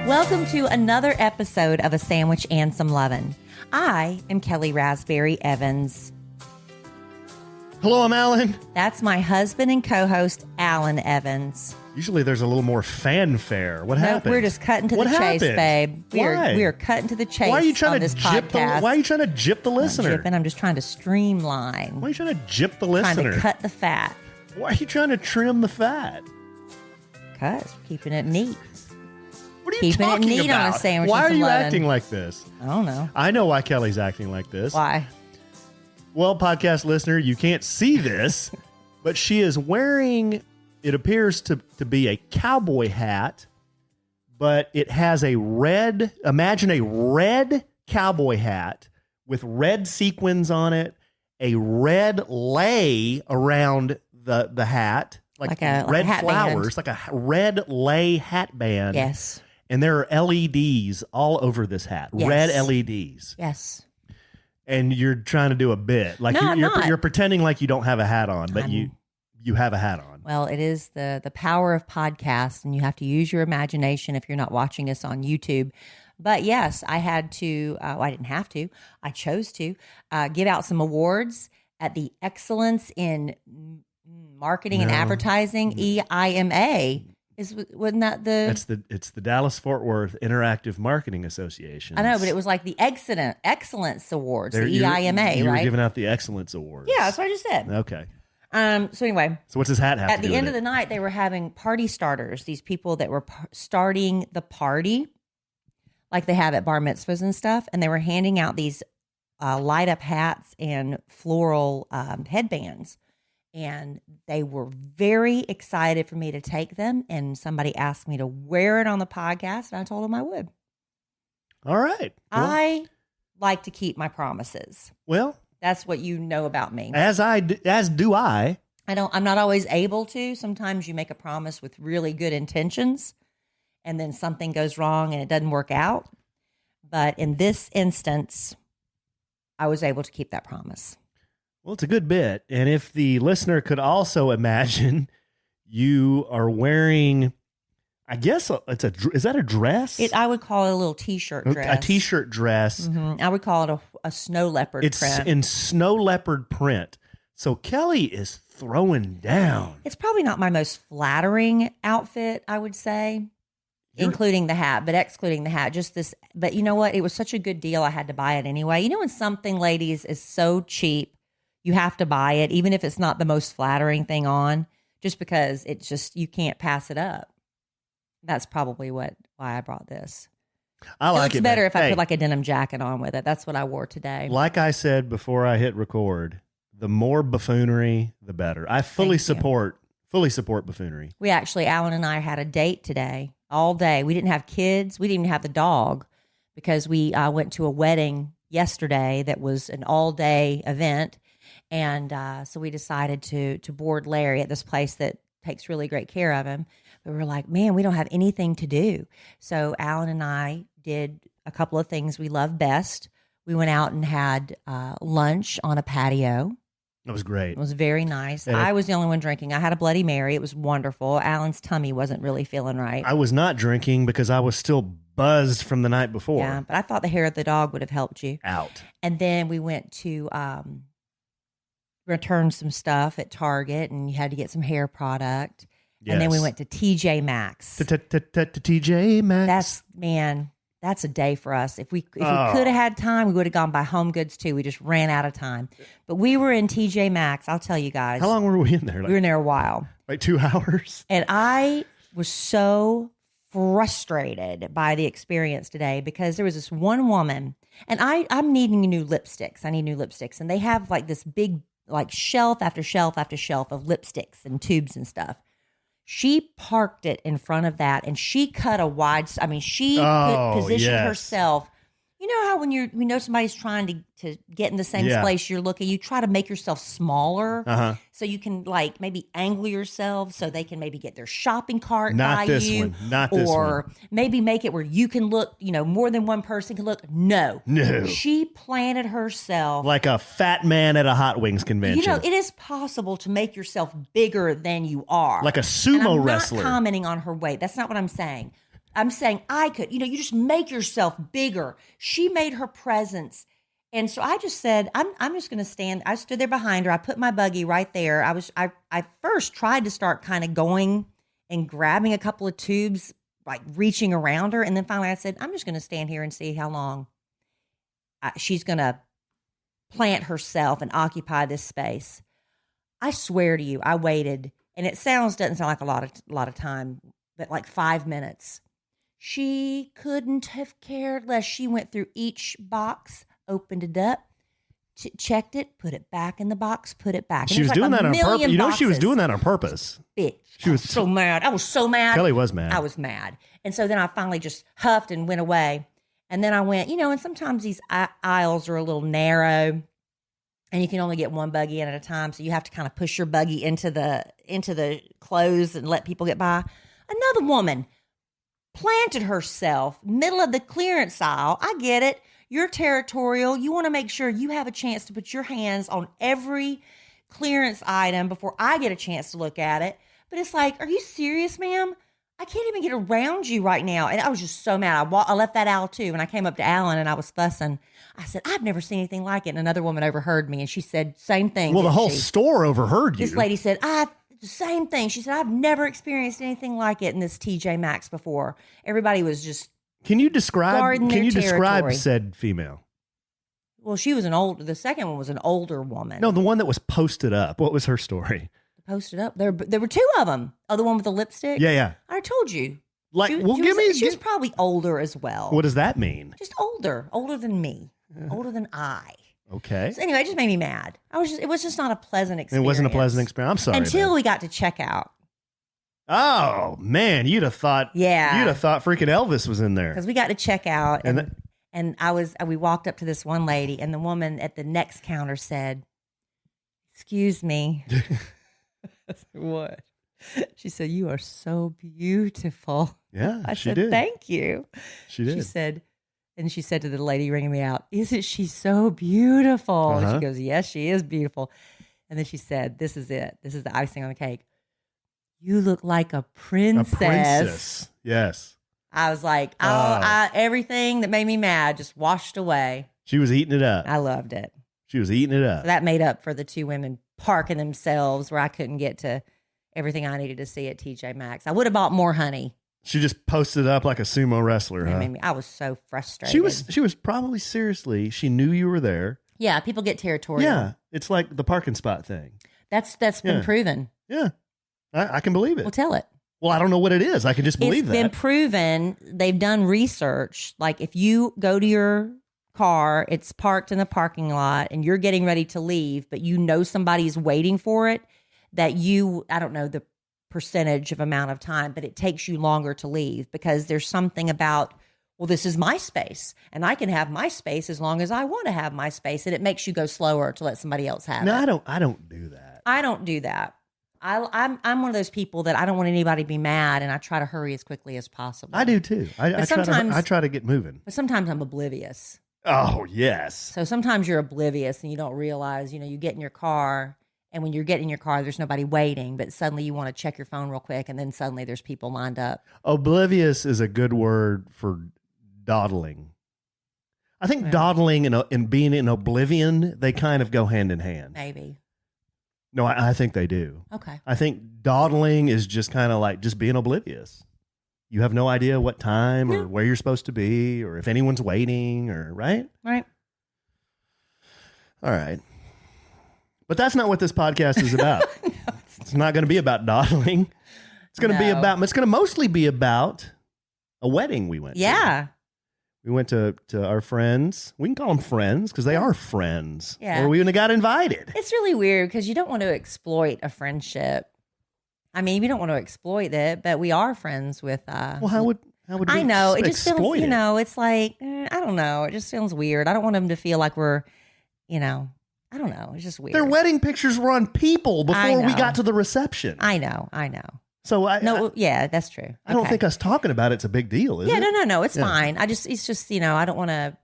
Welcome to another episode of A Sandwich and Some Lovin'. I am Kellie Raspberry Evans. Hello, I'm Alan. That's my husband and co-host, Alan Evans. Usually there's a little more fanfare. What happened? We're just cutting to the chase, babe. We are cutting to the chase. Why are you trying on to this jip podcast. why are you trying to jip the listener? I'm just trying to streamline. Why are you trying to jip the listener? Trying to cut the fat. Why are you trying to trim the fat? Because keeping it neat. What are you Keeping talking it neat about? on a sandwich. Why and are some you lovin'. acting like this? I don't know. I know why Kelly's acting like this. Why? Well, podcast listener, you can't see this, but she is wearing, it appears to be a cowboy hat, but it has imagine a red cowboy hat with red sequins on it, a red lei around the hat, like red hat flowers, band. like a red lei hat band. Yes. And there are LEDs all over this hat, Yes. red LEDs. Yes. And you're trying to do a bit. Like No, you're pretending like you don't have a hat on, but you have a hat on. Well, it is the power of podcasts, and you have to use your imagination if you're not watching us on YouTube. But yes, I had to, I didn't have to, I chose to give out some awards at the Excellence in Marketing and Advertising, EIMA. Wasn't that It's the Dallas Fort Worth Interactive Marketing Association. I know, but it was like the Excellence Awards, the EIMA, you right? were giving out the Excellence Awards. Yeah, that's what I just said. Okay. So anyway. So what's his hat have At to do the end with of the night, they were having party starters, these people that were starting the party, like they have at bar mitzvahs and stuff, and they were handing out these light-up hats and floral headbands. And they were very excited for me to take them. And somebody asked me to wear it on the podcast. And I told them I would. All right. Well, I like to keep my promises. Well, that's what you know about me. as do I. I'm not always able to. Sometimes you make a promise with really good intentions and then something goes wrong and it doesn't work out. But in this instance, I was able to keep that promise. Well, it's a good bit. And if the listener could also imagine you are wearing, I guess is that a dress? I would call it a little t-shirt dress. A t-shirt dress. Mm-hmm. I would call it a snow leopard print. It's in snow leopard print. So Kelly is throwing down. It's probably not my most flattering outfit, I would say, including the hat, but excluding the hat. Just this. But you know what? It was such a good deal. I had to buy it anyway. You know when something, ladies, is so cheap, you have to buy it, even if it's not the most flattering thing on, just because it's just, you can't pass it up. That's probably why I brought this. I like it. It's better if I put like a denim jacket on with it. That's what I wore today. Like I said before I hit record, the more buffoonery, the better. I fully support buffoonery. We actually, Alan and I had a date today all day. We didn't have kids. We didn't even have the dog because we went to a wedding yesterday that was an all-day event. And so we decided to board Larry at this place that takes really great care of him. But we were like, man, we don't have anything to do. So Alan and I did a couple of things we love best. We went out and had lunch on a patio. That was great. It was very nice. I was the only one drinking. I had a Bloody Mary. It was wonderful. Alan's tummy wasn't really feeling right. I was not drinking because I was still buzzed from the night before. Yeah, but I thought the hair of the dog would have helped you. Out. And then we went to return some stuff at Target, and you had to get some hair product. Yes. And then we went to TJ Maxx. TJ Maxx. That's a day for us. If we could have had time, we would have gone by Home Goods too. We just ran out of time. But we were in TJ Maxx. I'll tell you guys. How long were we in there? We were in there a while. Like 2 hours? And I was so frustrated by the experience today because there was this one woman, and I'm needing new lipsticks. I need new lipsticks. And they have like this big like shelf after shelf after shelf of lipsticks and tubes and stuff. She parked it in front of that, and she cut a wide. I mean, she positioned herself. You know how when we know somebody's trying to get in the same place you're looking, you try to make yourself smaller so you can like maybe angle yourself so they can maybe get their shopping cart by you. Not this one. Or maybe make it where you can look, more than one person can look. No. She planted herself. Like a fat man at a Hot Wings convention. It is possible to make yourself bigger than you are. Like a sumo wrestler. I'm not commenting on her weight. That's not what I'm saying. I'm saying I could. You just make yourself bigger. She made her presence. And so I just said, I'm just going to stand. I stood there behind her. I put my buggy right there. I first tried to start kind of going and grabbing a couple of tubes, like reaching around her. And then finally I said, I'm just going to stand here and see how long she's going to plant herself and occupy this space. I swear to you, I waited, and it doesn't sound like a lot of time, but like 5 minutes. She couldn't have cared less. She went through each box, opened it up, checked it, put it back in the box, put it back. And she was doing that on purpose. You know, she was doing that on purpose. Bitch. She was so mad. I was so mad. Kelly was mad. I was mad. And so then I finally just huffed and went away. And then I went, and sometimes these aisles are a little narrow and you can only get one buggy in at a time. So you have to kind of push your buggy into the clothes and let people get by. Another woman planted herself middle of the clearance aisle. I get it. You're territorial. You want to make sure you have a chance to put your hands on every clearance item before I get a chance to look at it. But it's like, are you serious, ma'am? I can't even get around you right now. And I was just so mad. I left that aisle too. And I came up to Allen and I was fussing. I said, I've never seen anything like it. And another woman overheard me and she said, same thing. Well, the whole store overheard you. This lady said, the same thing. She said, I've never experienced anything like it in this TJ Maxx before. Everybody was just Can you describe territory. said female? Well, the second one was an older woman. No, the one that was posted up. What was her story? Posted up. There were two of them. Oh, the one with the lipstick? Yeah. I told you. Like, she was probably older as well. What does that mean? Just older than me, older than I. Okay. So anyway, it just made me mad. It was just not a pleasant experience. It wasn't a pleasant experience. I'm sorry. Until we got to checkout. Oh man, you'd have thought freaking Elvis was in there. Because we got to check out and we walked up to this one lady and the woman at the next counter said, "Excuse me." What? She said, "You are so beautiful." Yeah, I she said, did. "Thank you." She did. She said to the lady ringing me out, "Isn't she so beautiful?" And she goes, "Yes, she is beautiful." And then she said, "This is it. This is the icing on the cake. You look like a princess." A princess. Yes. I was like, everything that made me mad just washed away. She was eating it up. I loved it. She was eating it up. So that made up for the two women parking themselves where I couldn't get to everything I needed to see at TJ Maxx. I would have bought more honey. She just posted up like a sumo wrestler, huh? I was so frustrated. She was probably seriously, she knew you were there. Yeah, people get territorial. Yeah, it's like the parking spot thing. That's been proven. Yeah, I can believe it. Well, tell it. Well, I don't know what it is. I can just believe that. It's been proven. They've done research. Like if you go to your car, it's parked in the parking lot and you're getting ready to leave, but you know somebody's waiting for it, I don't know the percentage of amount of time, but it takes you longer to leave because there's something about, well, this is my space and I can have my space as long as I want to have my space. And it makes you go slower to let somebody else have it. No, I don't do that. I don't do that. I'm one of those people that I don't want anybody to be mad and I try to hurry as quickly as possible. I do too. I try to get moving. But sometimes I'm oblivious. Oh, yes. So sometimes you're oblivious and you don't realize, you get in your car and when you're getting in your car, there's nobody waiting, but suddenly you want to check your phone real quick and then suddenly there's people lined up. Oblivious is a good word for dawdling. I think dawdling and being in oblivion, they kind of go hand in hand. Maybe. No, I think they do. Okay. I think dawdling is just kind of like just being oblivious. You have no idea what time or where you're supposed to be or if anyone's waiting or right? Right. All right. But that's not what this podcast is about. No, it's not going to be about dawdling. It's going to mostly be about a wedding we went to. Yeah. We went to our friends. We can call them friends because they are friends. Yeah. Or we got invited. It's really weird because you don't want to exploit a friendship. I mean, we don't want to exploit it, but we are friends with. Well, how would we I know it just feels. it? It's like I don't know. It just feels weird. I don't want them to feel like we're, I don't know. It's just weird. Their wedding pictures were on People before we got to the reception. I know. So that's true. I don't think us talking about it's a big deal, is it? No. It's fine. It's just, I don't want to.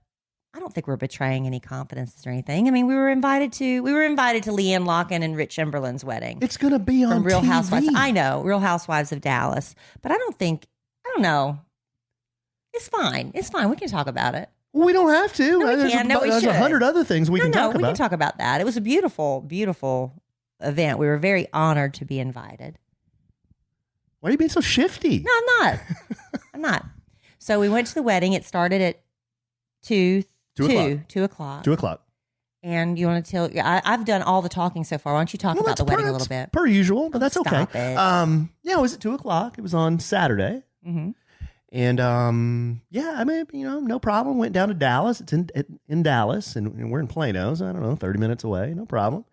I don't think we're betraying any confidences or anything. I mean, we were invited to LeeAnne, Locken, and Rich Emberlin's wedding. It's going to be on Real TV. Housewives. I know, Real Housewives of Dallas. But I don't know. It's fine. It's fine. We can talk about it. Well, we don't have to. No, we there's can. No, we there's should. 100 other things we can talk we about. can talk about that. It was a beautiful, beautiful event. We were very honored to be invited. Why are you being so shifty? No, I'm not. I'm not. So we went to the wedding. It started at 2 o'clock. 2 o'clock. And you want to tell? I've done all the talking so far. Why don't you talk about the wedding a little bit? Per usual, but that's okay. Stop it. Yeah, it was at 2 o'clock. It was on Saturday. Mm-hmm. And yeah, I mean, no problem. Went down to Dallas. It's in Dallas, and we're in Plano, so I don't know, 30 minutes away. No problem.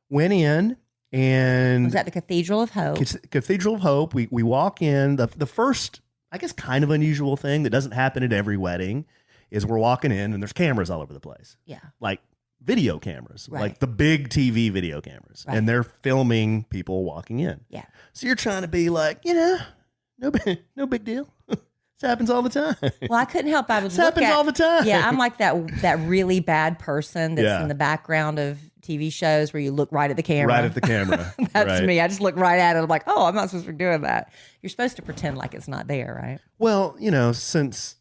Went in, and It was at the Cathedral of Hope. Cathedral of Hope. We walk in. The first, I guess, kind of unusual thing that doesn't happen at every wedding is we're walking in, and there's cameras all over the place. Yeah. Like video cameras, Right. like the big TV video cameras, Right. and they're filming people walking in. Yeah. So you're trying to be like, no big deal. This happens all the time. Well, I couldn't help. I would This look happens at, all the time. Yeah, I'm like that really bad person that's in the background of TV shows where you look right at the camera. Right at the camera. That's right. me. I just look right at it. I'm like, oh, I'm not supposed to be doing that. You're supposed to pretend like it's not there, right? Well, since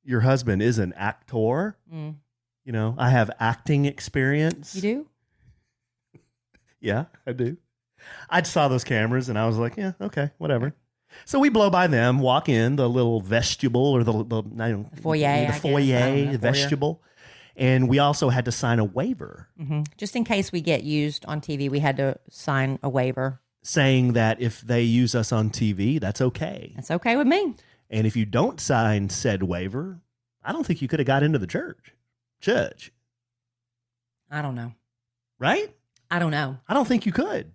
your husband is an actor, I have acting experience. You do? Yeah, I do. I saw those cameras and I was like, yeah, okay, whatever. So we blow by them, walk in the little vestibule or the foyer, the vestibule. And we also had to sign a waiver Just in case we get used on TV, we had to sign a waiver. saying that if they use us on TV, that's okay. That's okay with me. And if you don't sign said waiver, I don't think you could have got into the church. I don't know. Right? I don't know. I don't think you could.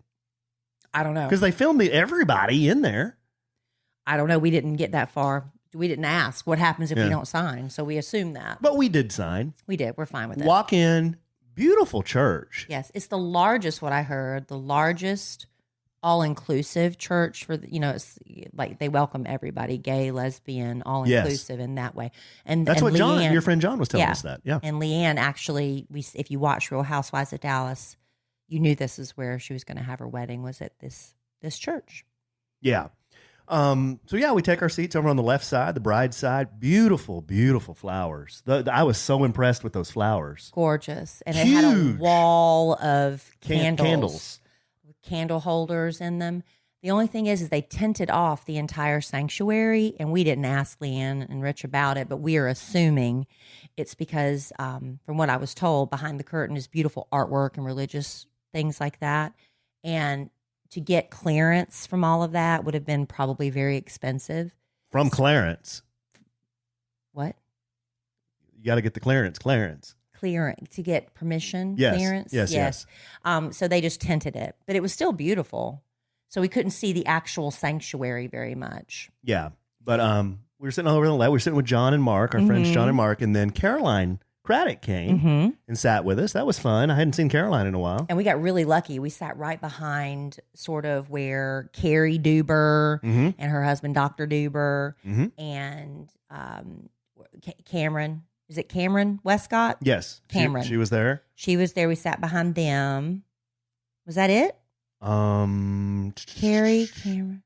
I don't know. Because they filmed everybody in there. I don't know. We didn't get that far. We didn't ask what happens if we don't sign. So we assumed that. But we did sign. We did. We're fine with it. Walk in, beautiful church. Yes. It's the largest, what I heard, the largest all-inclusive church for, it's like they welcome everybody, gay, lesbian, all-inclusive in that way. And That's what LeeAnne, your friend John was telling us that. Yeah. And LeeAnne actually, if you watch Real Housewives of Dallas, you knew this is where she was going to have her wedding, was at this church. Yeah. So yeah, we take our seats over on the left side, the bride's side. Beautiful, beautiful flowers. I was so impressed with those flowers. Gorgeous. And it had a Huge. wall of Candles. with candle holders in them. The only thing is they tinted off the entire sanctuary, and we didn't ask LeeAnne and Rich about it, but we are assuming it's because, from what I was told, behind the curtain is beautiful artwork and religious things like that. And to get clearance from all of that would have been probably very expensive. From Clarence. What? You got to get the clearance. Clearance to get permission. Yes. Clearance. Yes. So they just tinted it, but it was still beautiful. So we couldn't see the actual sanctuary very much. Yeah. But we were sitting over on the left. We were sitting with John and Mark, our friends John and Mark, and then Caroline Craddock came and sat with us. That was fun. I hadn't seen Caroline in a while. And we got really lucky. We sat right behind sort of where Carrie Duber and her husband, Dr. Duber, and Cameron. Is it Cameron Westcott? Yes. Cameron. She was there. She was there. We sat behind them. Was that it? Carrie, Cameron.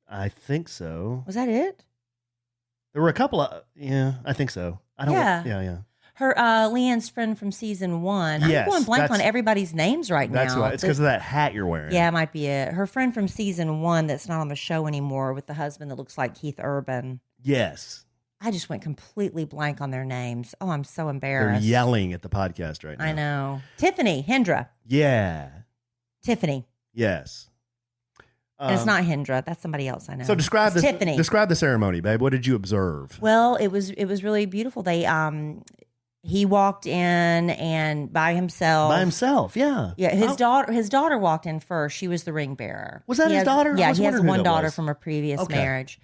I think so. Was that it? There were a couple of, I think so. I don't. Yeah. Her LeeAnne's friend from season 1. Yes, I'm going blank on everybody's names right That's now. why. It's because of that hat you're wearing. Yeah, it might be it. Her friend from season 1 that's not on the show anymore with the husband that looks like Keith Urban. Yes. I just went completely blank on their names. Oh, I'm so They're embarrassed. yelling at the podcast right now. I know. Tiffany Hendra. Yeah. Tiffany. Yes. And it's not Hendra. That's somebody else I know. So describe It's this. Tiffany. Describe the ceremony, babe. What did you observe? Well, it was really beautiful. They he walked in and by himself. By himself, yeah. Yeah, his daughter walked in first. She was the ring bearer. Was that his daughter? Yeah, I was he has wondering who one that daughter was. from a previous Okay. marriage.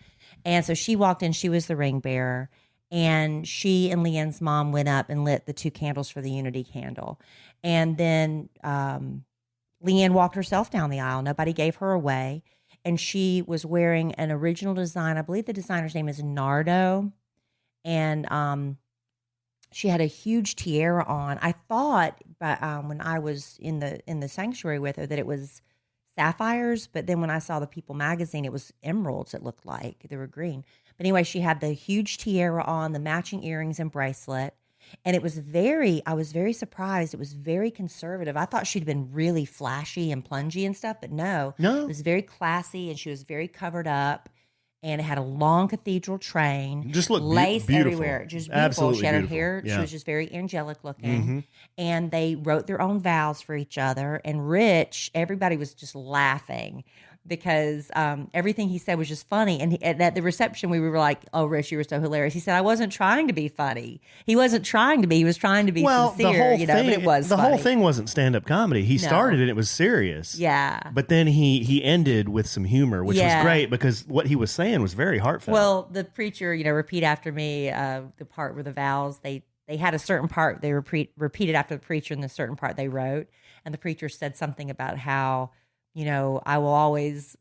And so she walked in, she was the ring bearer. And she and LeeAnne's mom went up and lit the 2 candles for the unity candle. And then LeeAnne walked herself down the aisle. Nobody gave her away. And she was wearing an original design. I believe the designer's name is Nardo. And she had a huge tiara on. I thought, but when I was in the sanctuary with her, that it was sapphires, but then when I saw the People magazine, it was emeralds. It looked like they were green. But anyway, she had the huge tiara on, the matching earrings and bracelet. And I was very surprised. It was very conservative. I thought she'd been really flashy and plungy and stuff, but no. It was very classy, and she was very covered up. And it had a long cathedral train. Just looked lace beautiful. Everywhere. Just beautiful. Absolutely She had beautiful. her hair. Yeah. She was just very angelic looking. And they wrote their own vows for each other. And Rich, everybody was just laughing because everything he said was just funny. And at the reception, we were like, "Oh, Rich, you were so hilarious." He said, "I wasn't trying to be funny. He wasn't trying to be. He was trying to be sincere." The whole thing, but it was the funny. whole thing wasn't stand-up comedy. He started it was serious. Yeah. But then he ended with some humor, which was great because what he was saying was very heartfelt. Well, the preacher, repeat after me, the part where the vows, they had a certain part they repeated after the preacher, and the certain part they wrote. And the preacher said something about how, I will always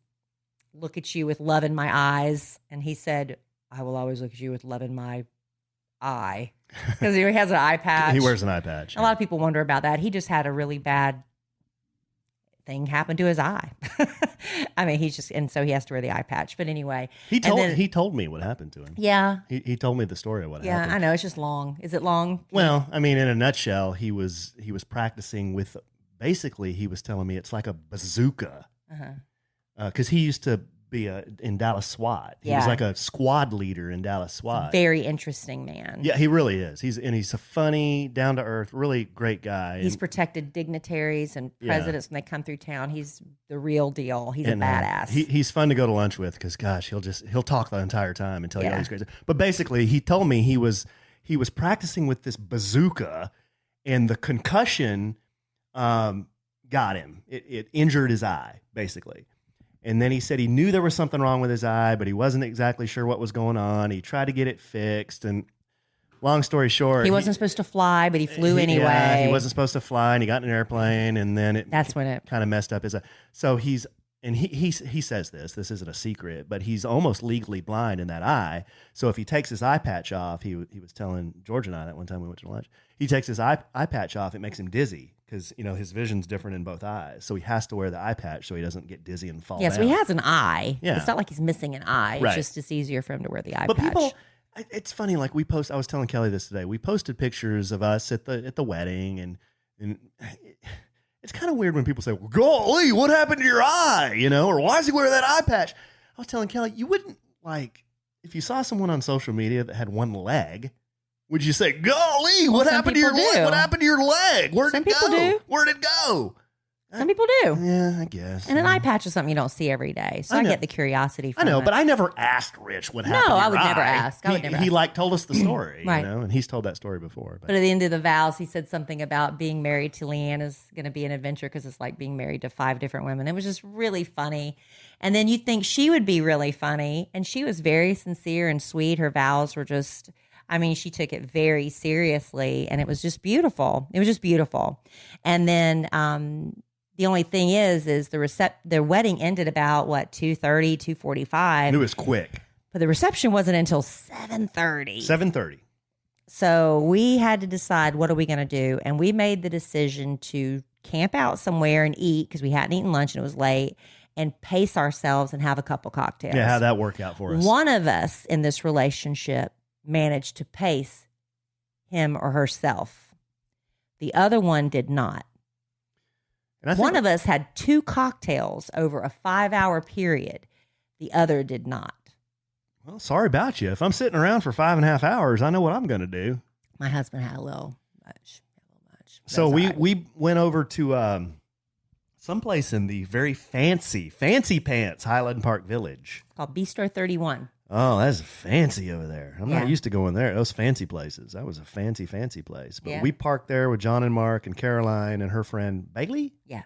look at you with love in my eyes. And he said, "I will always look at you with love in my eye." Because he has an eye patch. He wears an eye patch. A lot of people wonder about that. He just had a really bad thing happen to his eye. I mean, and so he has to wear the eye patch. But anyway, he told me what happened to him. Yeah. He told me the story of what happened. Yeah, I know. It's just long. Is it long? Well, I mean, in a nutshell, he was practicing with, basically, he was telling me it's like a bazooka. Because he used to be in Dallas SWAT. He was like a squad leader in Dallas SWAT. Very interesting man. Yeah, he really is. He's a funny, down to earth, really great guy. He's protected dignitaries and presidents when they come through town. He's the real deal. He's a badass. He's fun to go to lunch with because, gosh, he'll talk the entire time and tell you all these crazy. But basically, he told me he was practicing with this bazooka, and the concussion got him. It injured his eye, basically. And then he said he knew there was something wrong with his eye, but he wasn't exactly sure what was going on. He tried to get it fixed. And long story short, he wasn't supposed to fly, but he flew anyway. Yeah, he wasn't supposed to fly, and he got in an airplane, and then that's when it kind of messed up his eye. So he says this isn't a secret, but he's almost legally blind in that eye. So if he takes his eye patch off, he was telling George and I that one time we went to lunch, he takes his eye patch off, it makes him dizzy. Because, his vision's different in both eyes. So he has to wear the eye patch so he doesn't get dizzy and fall down. So he has an eye. Yeah. It's not like he's missing an eye. Right. It's easier for him to wear the eye but patch. People, it's funny, like I was telling Kelly this today, we posted pictures of us at the wedding, and it's kind of weird when people say, "Well, golly, what happened to your eye?" Or "Why does he wear that eye patch?" I was telling Kelly, you wouldn't, like, if you saw someone on social media that had one leg, would you say, "Golly, what happened to your leg? What happened to your leg? Where'd it go? Where'd it go?" Some people do. Yeah, I guess. And an eye patch is something you don't see every day. So I get the curiosity from it. But I never asked Rich what happened to your eye. No, I would never ask. He told us the story, right. and he's told that story before. But at the end of the vows, he said something about being married to LeeAnne is going to be an adventure because it's like being married to 5 different women. It was just really funny. And then you'd think she would be really funny. And she was very sincere and sweet. Her vows were just... she took it very seriously, and it was just beautiful. It was just beautiful. And then the only thing is the wedding ended about 2:30, 2:45. It was quick. But the reception wasn't until 7:30. 7:30. So we had to decide, what are we going to do? And we made the decision to camp out somewhere and eat because we hadn't eaten lunch and it was late, and pace ourselves and have a couple cocktails. Yeah, how'd that work out for us? One of us in this relationship managed to pace him or herself. The other one did not. And one of us had 2 cocktails over a 5-hour period. The other did not. Well, sorry about you. If I'm sitting around for 5.5 hours, I know what I'm going to do. My husband had a little much. So we went over to someplace in the very fancy pants Highland Park Village. It's called Bistro 31. Oh, that's fancy over there. I'm not used to going there. Those fancy places. That was a fancy place. But we parked there with John and Mark and Caroline and her friend Bailey. Yeah.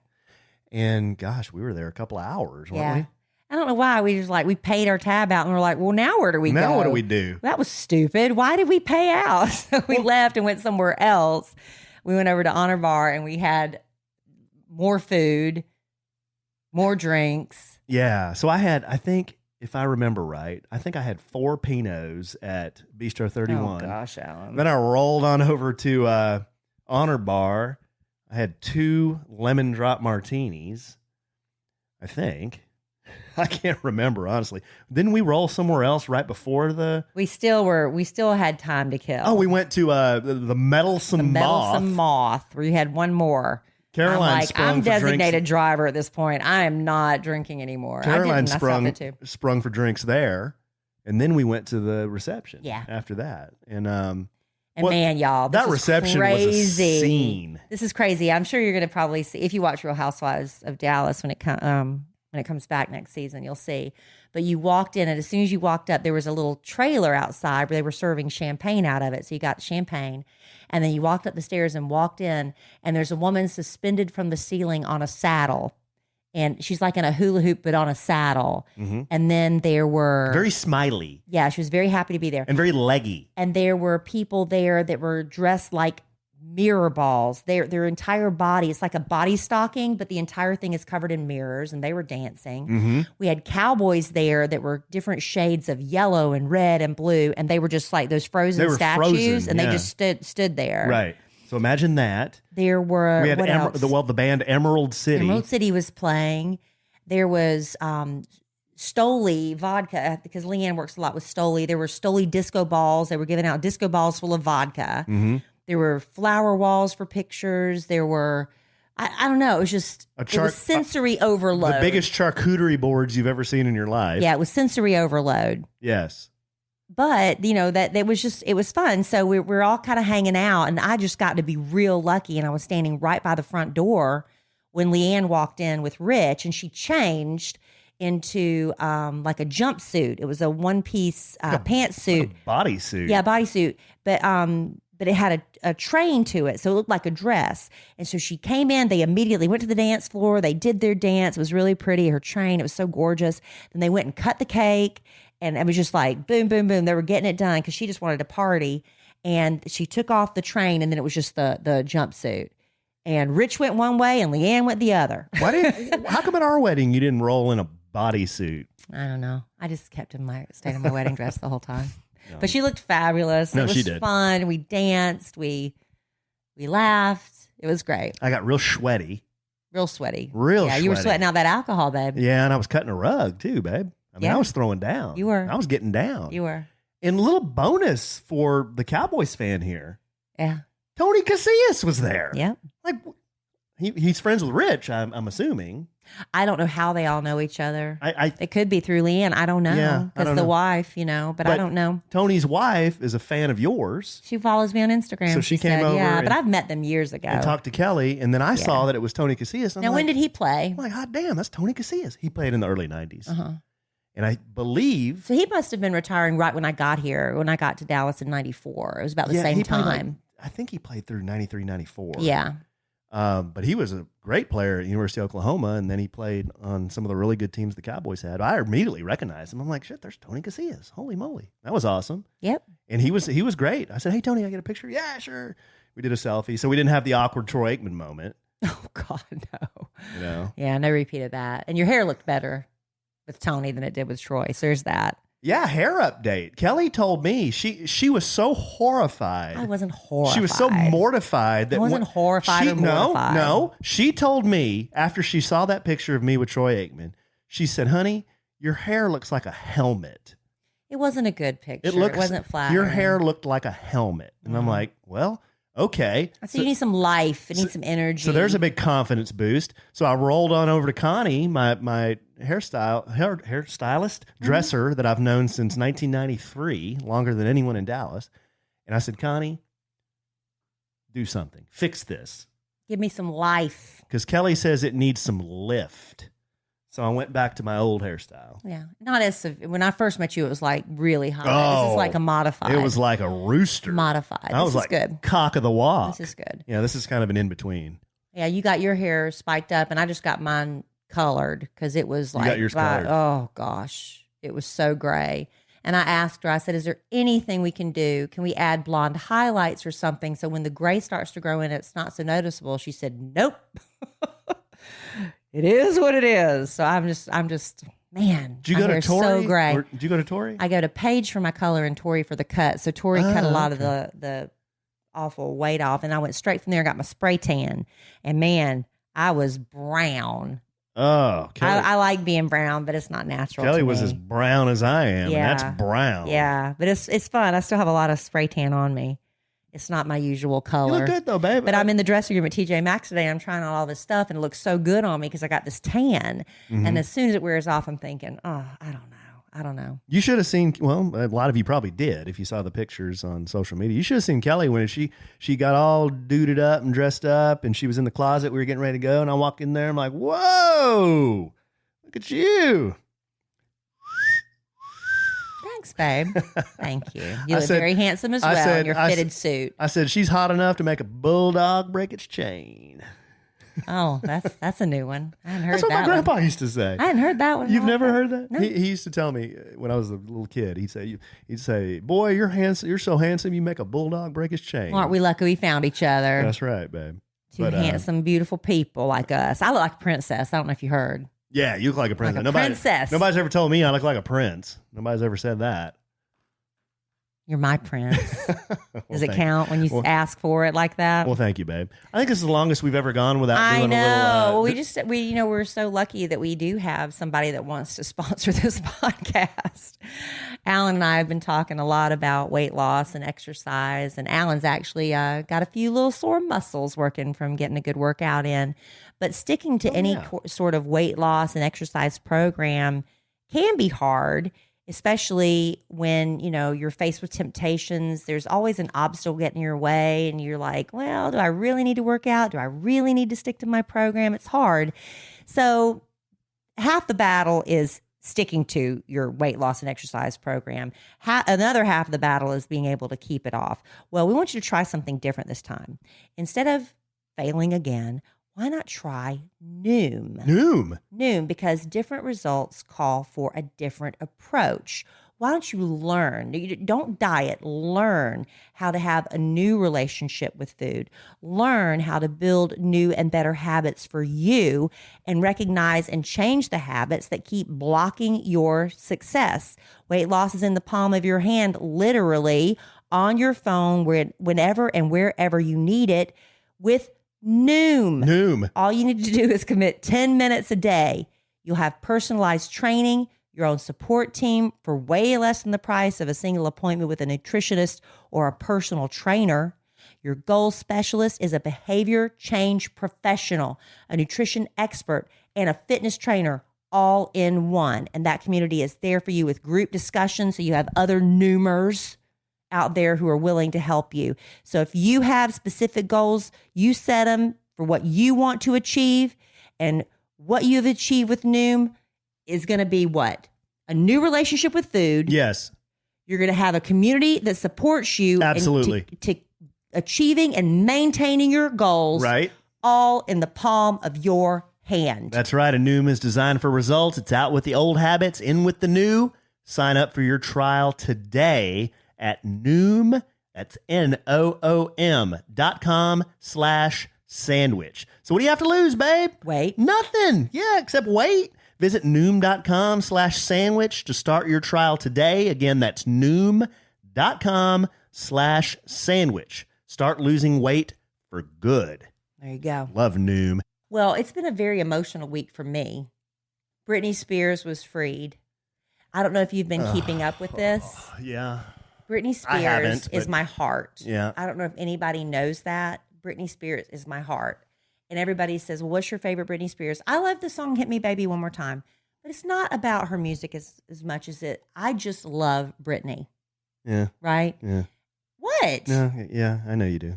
And gosh, we were there a couple of hours, weren't we? I don't know why. We paid our tab out and we're like, well, now where do we go? Now what do we do? That was stupid. Why did we pay out? So we left and went somewhere else. We went over to Honor Bar and we had more food, more drinks. Yeah. So I think, if I remember right, I had 4 Pinots at Bistro 31. Oh, gosh, Alan. Then I rolled on over to Honor Bar. I had 2 lemon drop martinis. I think. I can't remember, honestly. Didn't we roll somewhere else right before the... We still had time to kill. Oh, we went to the Meddlesome Moth, where you had one more. Caroline I'm designated driver at this point. I am not drinking anymore. Caroline sprung for drinks there, and then we went to the reception after that. And man, y'all, that reception was a scene. This is crazy. I'm sure you're going to probably see, if you watch Real Housewives of Dallas when it comes back next season, you'll see. But you walked in, and as soon as you walked up, there was a little trailer outside where they were serving champagne out of it. So you got champagne, and then you walked up the stairs and walked in, and there's a woman suspended from the ceiling on a saddle. And she's like in a hula hoop, but on a saddle. Mm-hmm. And then there were... Very smiley. Yeah, she was very happy to be there. And very leggy. And there were people there that were dressed like mirror balls. Their entire body, it's like a body stocking, but the entire thing is covered in mirrors, and they were dancing. Mm-hmm. We had cowboys there that were different shades of yellow and red and blue, and they were just like those frozen statues, and they just stood there. Right. So imagine that. There were... We had the band Emerald City. Emerald City was playing. There was Stoli vodka, because LeeAnne works a lot with Stoli. There were Stoli disco balls. They were giving out disco balls full of vodka. Mm-hmm. There were flower walls for pictures. There were, I don't know, it was just it was sensory overload. The biggest charcuterie boards you've ever seen in your life. Yeah, it was sensory overload. Yes. But, that it was fun. So we're all kind of hanging out, and I just got to be real lucky, and I was standing right by the front door when LeeAnne walked in with Rich, and she changed into like a jumpsuit. It was a one-piece pantsuit. Bodysuit. Yeah, bodysuit. But it had a train to it, so it looked like a dress. And so she came in. They immediately went to the dance floor. They did their dance. It was really pretty. Her train, it was so gorgeous. Then they went and cut the cake, and it was just like boom, boom, boom. They were getting it done because she just wanted to party. And she took off the train, and then it was just the jumpsuit. And Rich went one way, and LeeAnne went the other. How come at our wedding you didn't roll in a bodysuit? I don't know. I just stayed in my wedding dress the whole time. But she looked fabulous. No, it was she did. Fun. We danced. We laughed. It was great. I got real sweaty. Real sweaty. Yeah, you were sweating out that alcohol, babe. Yeah, and I was cutting a rug too, babe. I mean, I was throwing down. You were. I was getting down. You were. And a little bonus for the Cowboys fan here. Yeah. Tony Casillas was there. Yep. Like, he's friends with Rich, I'm assuming. I don't know how they all know each other. It could be through LeeAnne. I don't know. Yeah, because the wife, but I don't know. Tony's wife is a fan of yours. She follows me on Instagram. So she came over. Yeah, but I've met them years ago. And talked to Kelly, and then I saw that it was Tony Casillas. Now, when did he play? I'm like, hot damn, that's Tony Casillas. He played in the early 90s. Uh-huh. And I believe... So he must have been retiring right when I got here, when I got to Dallas in 94. It was about the same time. I think he played through 93, 94. Yeah. But he was a great player at University of Oklahoma, and then he played on some of the really good teams the Cowboys had. I immediately recognized him. I'm like, shit, there's Tony Casillas. Holy moly. That was awesome. Yep. And he was great. I said, hey, Tony, I get a picture? Yeah, sure. We did a selfie. So we didn't have the awkward Troy Aikman moment. Oh, God, no. Yeah, no repeat of that. And your hair looked better with Tony than it did with Troy. So there's that. Yeah, hair update. Kelly told me she was so horrified. I wasn't horrified. She was so mortified that I wasn't horrified or mortified. No. She told me after she saw that picture of me with Troy Aikman, she said, honey, your hair looks like a helmet. It wasn't a good picture. It wasn't flattering. Your hair looked like a helmet. And I'm like, well, okay. So you need some life. You need some energy. So there's a big confidence boost. So I rolled on over to Connie, my hairstylist, dresser that I've known since 1993, longer than anyone in Dallas. And I said, Connie, do something. Fix this. Give me some life. Because Kelly says it needs some lift. So I went back to my old hairstyle. Yeah. Not as when I first met you, it was like really high. This is like a modified. It was like a rooster. Modified. I was like good. Cock of the walk. This is good. Yeah, this is kind of an in-between. Yeah, you got your hair spiked up, and I just got mine colored because it was like, you got yours colored. Oh gosh, it was so gray. And I asked her, I said, is there anything we can do? Can we add blonde highlights or something so when the gray starts to grow in, it's not so noticeable? She said, nope. It is what it is. So I'm just, man. Did you go to Tori? So gray. Did you go to Tori? I go to Paige for my color and Tori for the cut. So Tori cut a lot of the awful weight off, and I went straight from there and got my spray tan. And man, I was brown. Oh, Kelly. I like being brown, but it's not natural. Kelly to was me. as brown as I am, Yeah. and that's brown. Yeah, but it's fun. I still have a lot of spray tan on me. It's not my usual color. You look good though, babe. But I'm in the dressing room at TJ Maxx today. I'm trying on all this stuff, and it looks so good on me because I got this tan. Mm-hmm. And as soon as it wears off, I'm thinking, oh, I don't know. You should have seen. Well, a lot of you probably did if you saw the pictures on social media. You should have seen Kelly when she got all duded up and dressed up, and she was in the closet. We were getting ready to go, and I walk in there. I'm like, whoa, look at you. Thanks, babe. Thank you. You look very handsome as well in your fitted suit. I said she's hot enough to make a bulldog break its chain. Oh, that's a new one. I hadn't heard That's what that my grandpa used to say. I hadn't heard that one. You've never heard that? No. He used to tell me when I was a little kid. He'd say, "Boy, you're handsome. You're so handsome. You make a bulldog break his chain." Well, aren't we lucky we found each other? That's right, babe. Two handsome, beautiful people like us. I look like a princess. I don't know if you heard. Yeah, you look like a princess. Like a princess. Nobody's ever told me I look like a prince. Nobody's ever said that. You're my prince. Well, Does it count when you ask for it like that? Well, thank you, babe. I think this is the longest we've ever gone without doing a little. well, we're so lucky that we do have somebody that wants to sponsor this podcast. Alan and I have been talking a lot about weight loss and exercise, and Alan's actually got a few little sore muscles working from getting a good workout in. But sticking to any sort of weight loss and exercise program can be hard, especially when, you're faced with temptations. There's always an obstacle getting in your way, and you're like, well, do I really need to work out? Do I really need to stick to my program? It's hard. So half the battle is sticking to your weight loss and exercise program. Another half of the battle is being able to keep it off. Well, we want you to try something different this time. Instead of failing again, why not try Noom? Noom, because different results call for a different approach. Why don't you learn? Don't diet. Learn how to have a new relationship with food. Learn how to build new and better habits for you, and recognize and change the habits that keep blocking your success. Weight loss is in the palm of your hand, literally on your phone, whenever and wherever you need it, with Noom. All you need to do is commit 10 minutes a day. You'll have personalized training, your own support team for way less than the price of a single appointment with a nutritionist or a personal trainer. Your goal specialist is a behavior change professional, a nutrition expert, and a fitness trainer all in one. And that community is there for you with group discussions, so you have other Noomers out there who are willing to help you. So if you have specific goals, you set them for what you want to achieve, and what you've achieved with Noom is going to be what? A new relationship with food. Yes. You're going to have a community that supports you. Absolutely. To achieving and maintaining your goals. Right. All in the palm of your hand. That's right. A Noom is designed for results. It's out with the old habits, in with the new. Sign up for your trial today at Noom, that's Noom.com/sandwich. So what do you have to lose, babe? Wait. Nothing. Yeah, except wait. Visit Noom.com/sandwich to start your trial today. Again, that's Noom.com/sandwich. Start losing weight for good. There you go. Love Noom. Well, it's been a very emotional week for me. Britney Spears was freed. I don't know if you've been keeping up with this. Yeah. Britney Spears is but my heart. Yeah. I don't know if anybody knows that. Britney Spears is my heart. And everybody says, well, what's your favorite Britney Spears? I love the song Hit Me Baby One More Time. But it's not about her music as much as I just love Britney. Yeah. Right? Yeah. What? No, yeah, I know you do.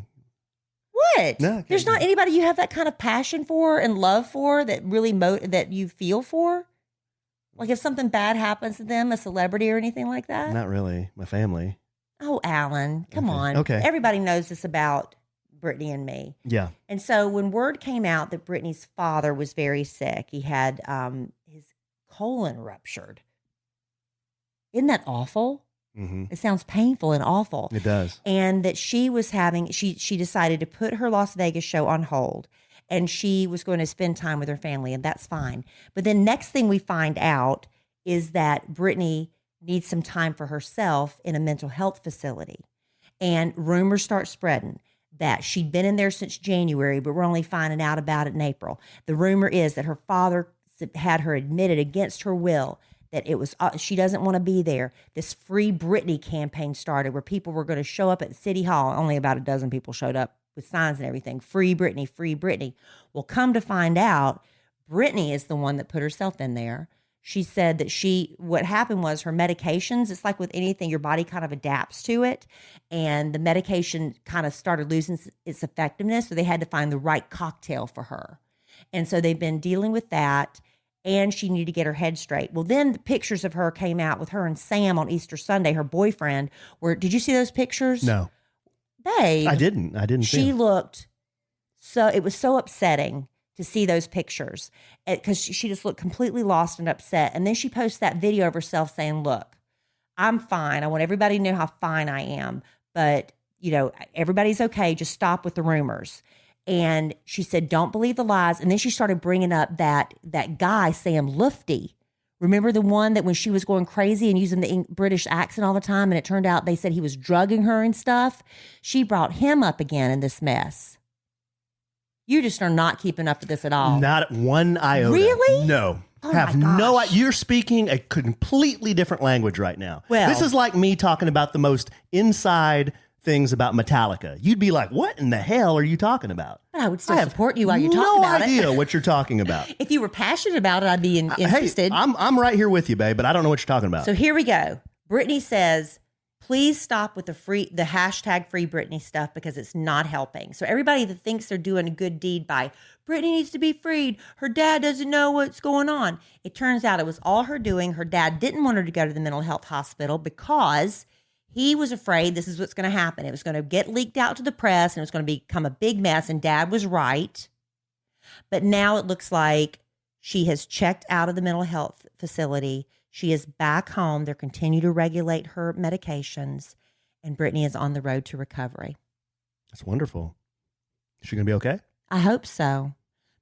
What? No, there's not anybody you have that kind of passion for and love for that really that you feel for? Like if something bad happens to them, a celebrity or anything like that? Not really. My family. Oh, Alan, come on. Okay. Everybody knows this about Britney and me. Yeah. And so when word came out that Britney's father was very sick, he had his colon ruptured. Isn't that awful? Mm-hmm. It sounds painful and awful. It does. And that she was she decided to put her Las Vegas show on hold, and she was going to spend time with her family, and that's fine. But then next thing we find out is that Britney needs some time for herself in a mental health facility. And rumors start spreading that she'd been in there since January, but we're only finding out about it in April. The rumor is that her father had her admitted against her will that it was she doesn't want to be there. This Free Britney campaign started where people were going to show up at City Hall. Only about a dozen people showed up with signs and everything. Free Britney, free Britney. Well, come to find out, Britney is the one that put herself in there. She said that what happened was her medications, it's like with anything, your body kind of adapts to it. And the medication kind of started losing its effectiveness. So they had to find the right cocktail for her. And so they've been dealing with that. And she needed to get her head straight. Well, then the pictures of her came out with her and Sam on Easter Sunday, her boyfriend. Did you see those pictures? No. Babe. I didn't see She them. looked it was so upsetting to see those pictures because she just looked completely lost and upset. And then she posts that video of herself saying, look, I'm fine. I want everybody to know how fine I am. But, everybody's okay. Just stop with the rumors. And she said, don't believe the lies. And then she started bringing up that guy, Sam Lufty. Remember the one that when she was going crazy and using the British accent all the time, and it turned out they said he was drugging her and stuff? She brought him up again in this mess. You just are not keeping up with this at all. Not one iota. Really? No. Oh Have my no. gosh. You're speaking a completely different language right now. Well- this is like me talking about the most inside things about Metallica. You'd be like, what in the hell are you talking about? But I would still support you while you're talking about No it. idea what you're talking about. If you were passionate about it, I'd be interested. Hey, I'm right here with you, babe, but I don't know what you're talking about. So here we go. Brittany says, please stop with the hashtag free Britney stuff because it's not helping. So everybody that thinks they're doing a good deed by Britney needs to be freed. Her dad doesn't know what's going on. It turns out it was all her doing. Her dad didn't want her to go to the mental health hospital because he was afraid this is what's going to happen. It was going to get leaked out to the press and it was going to become a big mess. And Dad was right. But now it looks like she has checked out of the mental health facility. She is back home. They're continuing to regulate her medications. And Brittany is on the road to recovery. That's wonderful. Is she going to be okay? I hope so.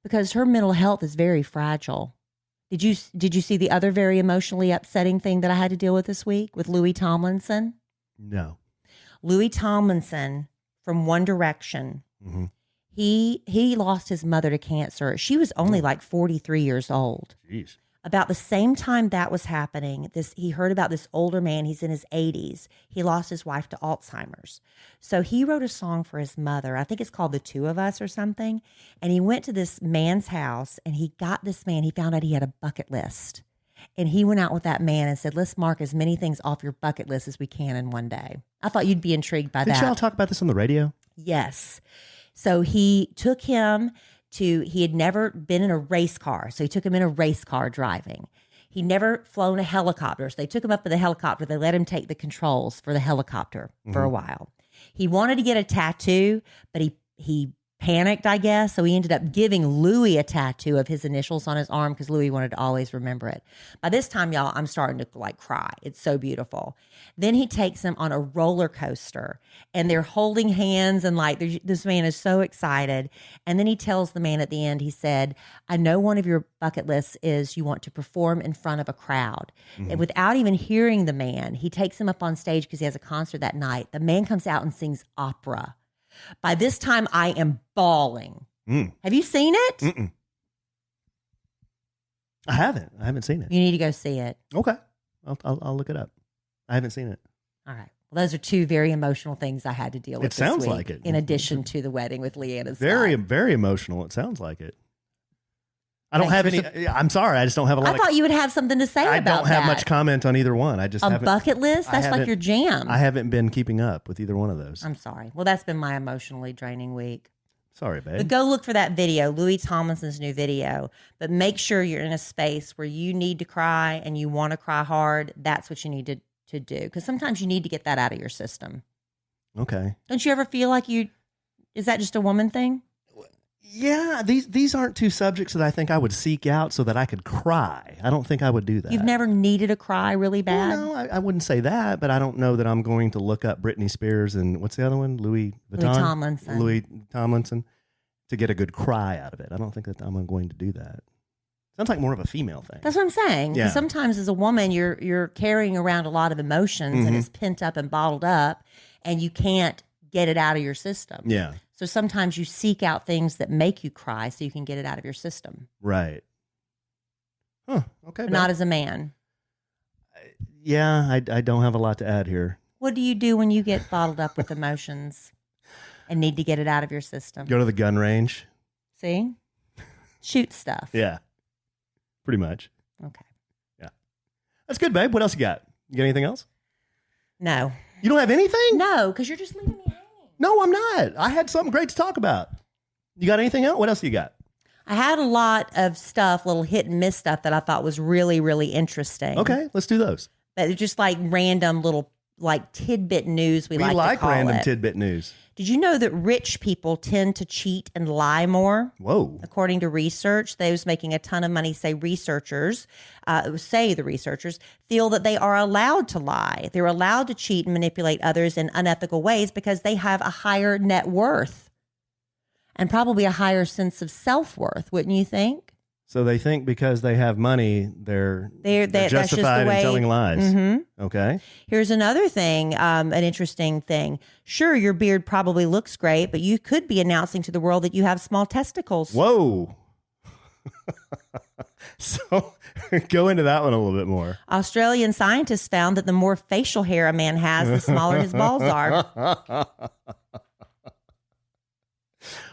Because her mental health is very fragile. Did you see the other very emotionally upsetting thing that I had to deal with this week with Louis Tomlinson? No. Louis Tomlinson from One Direction. Mm-hmm. He lost his mother to cancer. She was only like 43 years old. Jeez. About the same time that was happening, he heard about this older man. He's in his 80s. He lost his wife to Alzheimer's. So he wrote a song for his mother. I think it's called The Two of Us or something. And he went to this man's house and he got this man. He found out he had a bucket list. And he went out with that man and said, let's mark as many things off your bucket list as we can in one day. I thought you'd be intrigued by that. Did y'all talk about this on the radio? Yes. So he took him he had never been in a race car. So he took him in a race car driving. He never flown a helicopter. So they took him up in the helicopter. They let him take the controls for the helicopter for a while. He wanted to get a tattoo, but he panicked, I guess. So he ended up giving Louis a tattoo of his initials on his arm because Louis wanted to always remember it. By this time, y'all, I'm starting to cry. It's so beautiful. Then he takes him on a roller coaster and they're holding hands and this man is so excited. And then he tells the man at the end, he said, I know one of your bucket lists is you want to perform in front of a crowd. Mm-hmm. And without even hearing the man, he takes him up on stage because he has a concert that night. The man comes out and sings opera. By this time, I am bawling. Have you seen it? Mm-mm. I haven't seen it. You need to go see it. Okay. I'll look it up. I haven't seen it. All right. Well, those are two very emotional things I had to deal with It sounds this week, like it. in addition to the wedding with LeeAnne and Very, Scott. very emotional. It sounds like it. I don't Thanks have any. I'm sorry. I just don't have a lot I thought you would have something to say I about don't have that. much comment on either one. I just A haven't. bucket list? I That's like haven't- your jam. I haven't been keeping up with either one of those. I'm sorry. Well, that's been my emotionally draining week. Sorry, babe. But go look for that video, Louis Tomlinson's new video. But make sure you're in a space where you need to cry and you want to cry hard. That's what you need to do. Because sometimes you need to get that out of your system. Okay. Don't you ever feel like is that just a woman thing? Yeah, these aren't two subjects that I think I would seek out so that I could cry. I don't think I would do that. You've never needed to cry really bad? No, I wouldn't say that, but I don't know that I'm going to look up Britney Spears and what's the other one? Louis Tomlinson. Louis Tomlinson to get a good cry out of it. I don't think that I'm going to do that. Sounds like more of a female thing. That's what I'm saying. Yeah. Sometimes as a woman, you're carrying around a lot of emotions and it's pent up and bottled up and you can't get it out of your system. Yeah. So sometimes you seek out things that make you cry so you can get it out of your system. Right. Huh. Okay. but not as a man. Yeah, I don't have a lot to add here. What do you do when you get bottled up with emotions and need to get it out of your system? Go to the gun range. See? Shoot stuff. Yeah. Pretty much. Okay. Yeah. That's good, babe. What else you got? You got anything else? No. You don't have anything? No, because you're just leaving me hanging. No, I'm not. I had something great to talk about. You got anything else? What else you got? I had a lot of stuff, little hit and miss stuff that I thought was really, really interesting. Okay, let's do those. But it's just like random little like tidbit news we like to call random it. tidbit news. Did you know that rich people tend to cheat and lie more? Whoa. According to research, those making a ton of money the researchers feel that they are allowed to lie. They're allowed to cheat and manipulate others in unethical ways because they have a higher net worth and probably a higher sense of self-worth, wouldn't you think? So they think because they have money, they're that's just the justified in way- telling lies. Mm-hmm. Okay. Here's another thing, an interesting thing. Sure, your beard probably looks great, but you could be announcing to the world that you have small testicles. Whoa. So go into that one a little bit more. Australian scientists found that the more facial hair a man has, the smaller his balls are.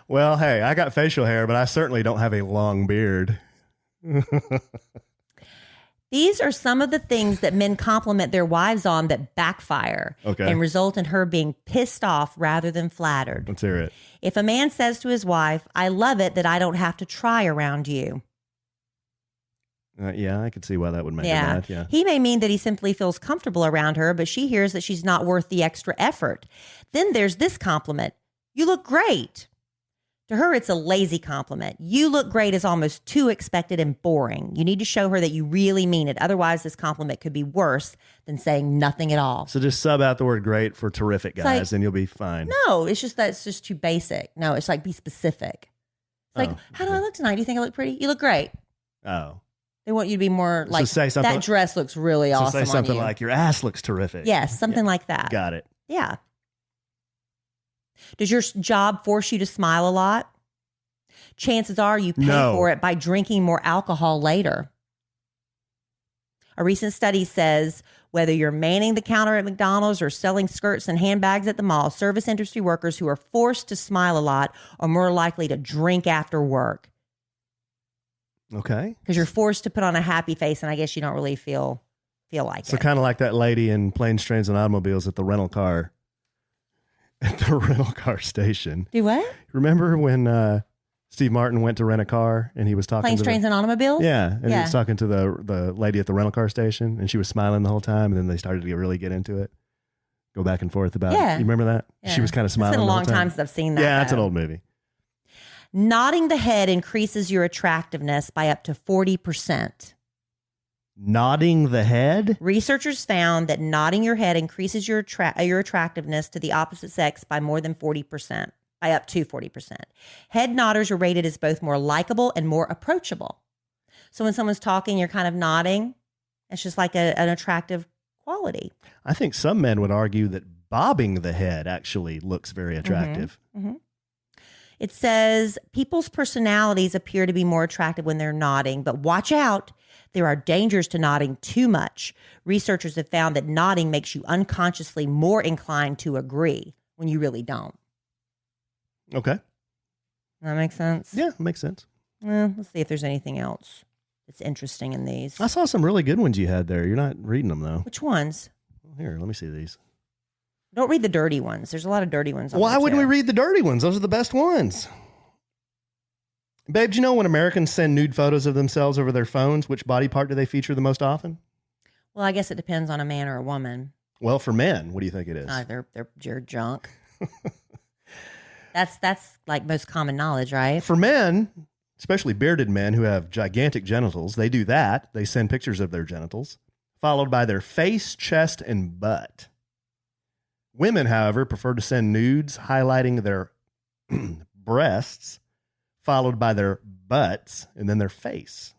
Well, hey, I got facial hair, but I certainly don't have a long beard. These are some of the things that men compliment their wives on that backfire and result in her being pissed off rather than flattered. Let's hear it. If a man says to his wife, "I love it that I don't have to try around you." Yeah, I could see why that would make her mad. Yeah. He may mean that he simply feels comfortable around her, but she hears that she's not worth the extra effort. Then there's this compliment. "You look great." To her, it's a lazy compliment. "You look great" is almost too expected and boring. You need to show her that you really mean it. Otherwise, this compliment could be worse than saying nothing at all. So just sub out the word great for terrific, guys, and you'll be fine. No, it's just that it's just too basic. No, it's like be specific. It's like, how do I look tonight? Do you think I look pretty? You look great. Oh. They want you to be more like, say something, that dress looks really awesome say something on you. like, your ass looks terrific. Yes, something like that. Got it. Yeah. Does your job force you to smile a lot? Chances are you pay for it by drinking more alcohol later. A recent study says whether you're manning the counter at McDonald's or selling skirts and handbags at the mall, service industry workers who are forced to smile a lot are more likely to drink after work. Okay. Because you're forced to put on a happy face, and I guess you don't really feel like it. So kind of like that lady in Planes, Trains, and Automobiles at the rental car station. Do what? Remember when Steve Martin went to rent a car and he was talking Planes, Trains, and Automobiles? Yeah. And he was talking to the lady at the rental car station, and she was smiling the whole time, and then they started to really get into it. Go back and forth about it. You remember that? Yeah. She was kind of smiling. It's been a the whole long time since I've seen that. Yeah, it's an old movie. Nodding the head increases your attractiveness by up to 40%. Nodding the head? Researchers found that nodding your head increases your attractiveness to the opposite sex by more than 40%, by up to 40%. Head nodders are rated as both more likable and more approachable. So when someone's talking, you're kind of nodding. It's just like an attractive quality. I think some men would argue that bobbing the head actually looks very attractive. Mm-hmm. It says people's personalities appear to be more attractive when they're nodding, but watch out. There are dangers to nodding too much. Researchers have found that nodding makes you unconsciously more inclined to agree when you really don't. Okay. That makes sense? Yeah, makes sense. Well, let's see if there's anything else that's interesting in these. I saw some really good ones you had there. You're not reading them, though. Which ones? Here, let me see these. Don't read the dirty ones. There's a lot of dirty ones. Why wouldn't we read the dirty ones? Those are the best ones. Babe, do you know when Americans send nude photos of themselves over their phones, which body part do they feature the most often? Well, I guess it depends on a man or a woman. Well, for men, what do you think it is? They're junk. That's like most common knowledge, right? For men, especially bearded men who have gigantic genitals, they do that. They send pictures of their genitals, followed by their face, chest, and butt. Women, however, prefer to send nudes highlighting their breasts, followed by their butts, and then their face.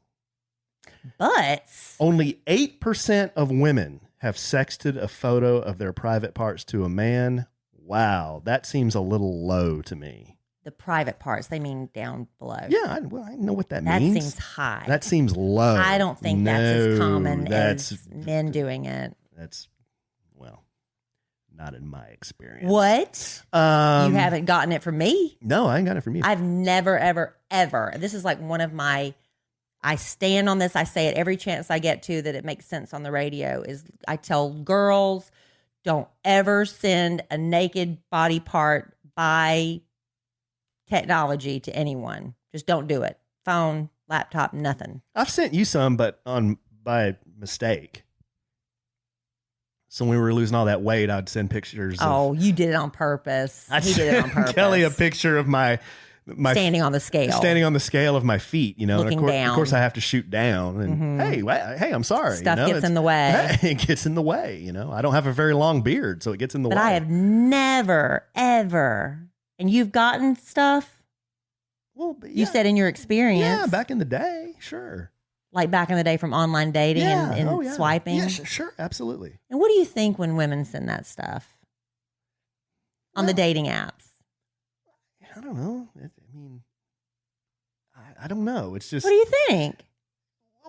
Butts? Only 8% of women have sexted a photo of their private parts to a man. Wow, that seems a little low to me. the private parts. They mean down below. Yeah, I know what that That means. seems high. That seems low. I don't think that's as common that's, as men doing it. That's, well, not in my experience. What? You haven't gotten it from me? No, I ain't got it from you. I've never, ever, ever. This is like one of my, I stand on this. I say it every chance I get to that it makes sense on the radio is I tell girls, don't ever send a naked body part by technology to anyone. Just don't do it. Phone, laptop, nothing. I've sent you some, but by mistake. So when we were losing all that weight, I'd send pictures. Oh, you did it on purpose. He did it on purpose. Kelly a picture of my standing on the scale. Standing on the scale of my feet, you know. Looking and down. Of course, I have to shoot down. And hey, I'm sorry. Stuff gets in the way. It gets in the way, you know. I don't have a very long beard, so it gets in the way. But I have never, ever, and you've gotten stuff? Well, yeah. You said in your experience. Yeah, back in the day, sure. Like back in the day from online dating and swiping? Yeah, sure, absolutely. And what do you think when women send that stuff on the dating apps? I don't know. I don't know. It's just. What do you think?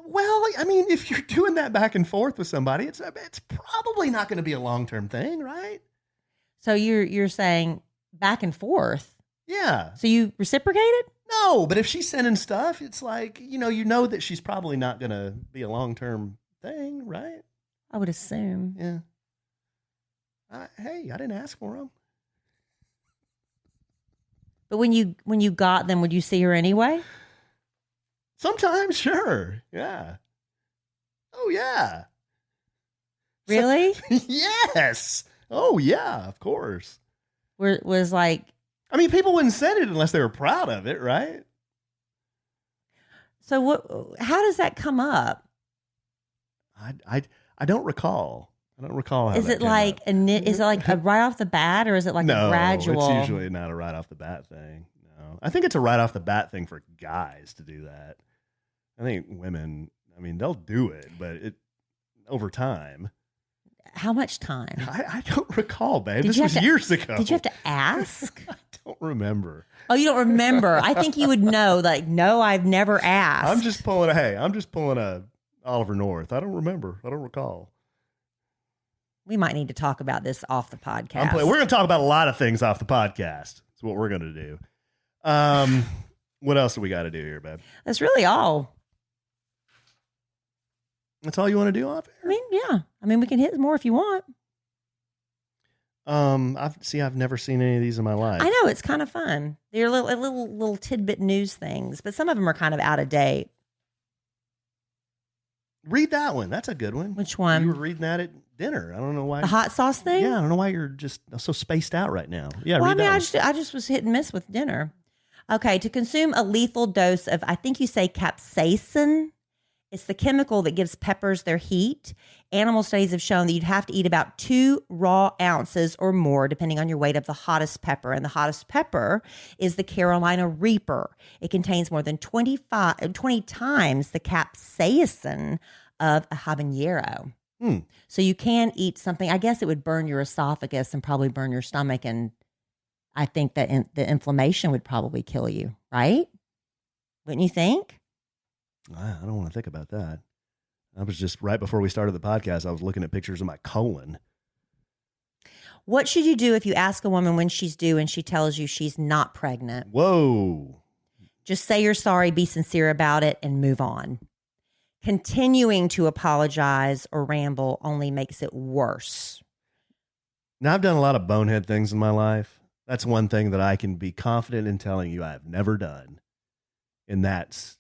Well, I mean, if you're doing that back and forth with somebody, it's probably not going to be a long-term thing, right? So you're saying back and forth? Yeah. So you reciprocated? No, but if she's sending stuff, it's like, you know that she's probably not going to be a long-term thing, right? I would assume. Yeah. Hey, I didn't ask for them. But when you got them, would you see her anyway? Sometimes, sure. Yeah. Oh, yeah. Really? Yes. Oh, yeah, of course. Was like... I mean, people wouldn't send it unless they were proud of it, right? So how does that come up? I don't recall. I don't recall how is that it came like up. is it like a right off the bat, or is it like no, a gradual? It's usually not a right off the bat thing. No, I think it's a right off the bat thing for guys to do that. I think women, I mean, they'll do it, but over time. How much time? I don't recall, babe. This was years ago. Did you have to ask? I don't remember. Oh, you don't remember? I think you would know. Like, no, I've never asked. I'm just pulling a Oliver North. I don't remember. I don't recall. We might need to talk about this off the podcast. We're going to talk about a lot of things off the podcast. That's what we're going to do. What else do we got to do here, babe? That's really all. That's all you want to do off here? I mean, yeah. I mean, we can hit more if you want. I've never seen any of these in my life. I know, it's kind of fun. They're little tidbit news things, but some of them are kind of out of date. Read that one. That's a good one. Which one? You were reading that at dinner. I don't know why. The hot sauce thing? Yeah, I don't know why you're just so spaced out right now. Yeah, well, read that one. I just was hit and miss with dinner. Okay, to consume a lethal dose of, I think you say capsaicin. It's the chemical that gives peppers their heat. Animal studies have shown that you'd have to eat about 2 raw ounces or more, depending on your weight, of the hottest pepper. And the hottest pepper is the Carolina Reaper. It contains more than 20 times the capsaicin of a habanero. So you can eat something. I guess it would burn your esophagus and probably burn your stomach. And I think that the inflammation would probably kill you, right? Wouldn't you think? I don't want to think about that. I was just right before we started the podcast, I was looking at pictures of my colon. What should you do if you ask a woman when she's due and she tells you she's not pregnant? Whoa. Just say you're sorry, be sincere about it, and move on. Continuing to apologize or ramble only makes it worse. Now, I've done a lot of bonehead things in my life. That's one thing that I can be confident in telling you I have never done. And that's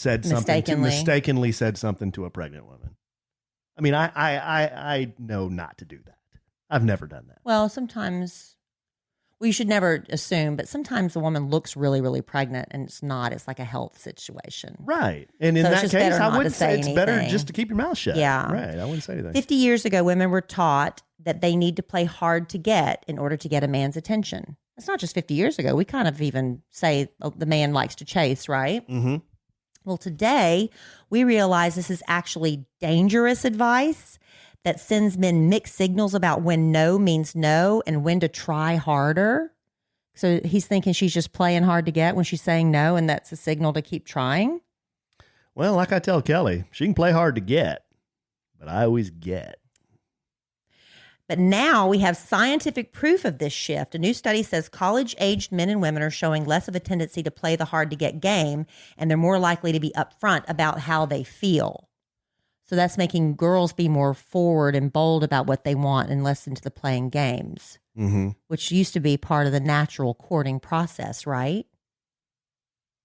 mistakenly said something to a pregnant woman. I mean, I know not to do that. I've never done that. Well, sometimes, you should never assume, but sometimes the woman looks really, really pregnant and it's not. It's like a health situation. Right. And in that case, I would say it's better anything. just to keep your mouth shut. Yeah. Right. I wouldn't say anything. 50 years ago, women were taught that they need to play hard to get in order to get a man's attention. It's not just 50 years ago. We kind of even say the man likes to chase, right? Mm-hmm. Well, today we realize this is actually dangerous advice that sends men mixed signals about when no means no and when to try harder. So he's thinking she's just playing hard to get when she's saying no, and that's a signal to keep trying. Well, like I tell Kelly, she can play hard to get, but I always get. But now we have scientific proof of this shift. A new study says college-aged men and women are showing less of a tendency to play the hard-to-get game, and they're more likely to be upfront about how they feel. So that's making girls be more forward and bold about what they want and less into the playing games, which used to be part of the natural courting process, right?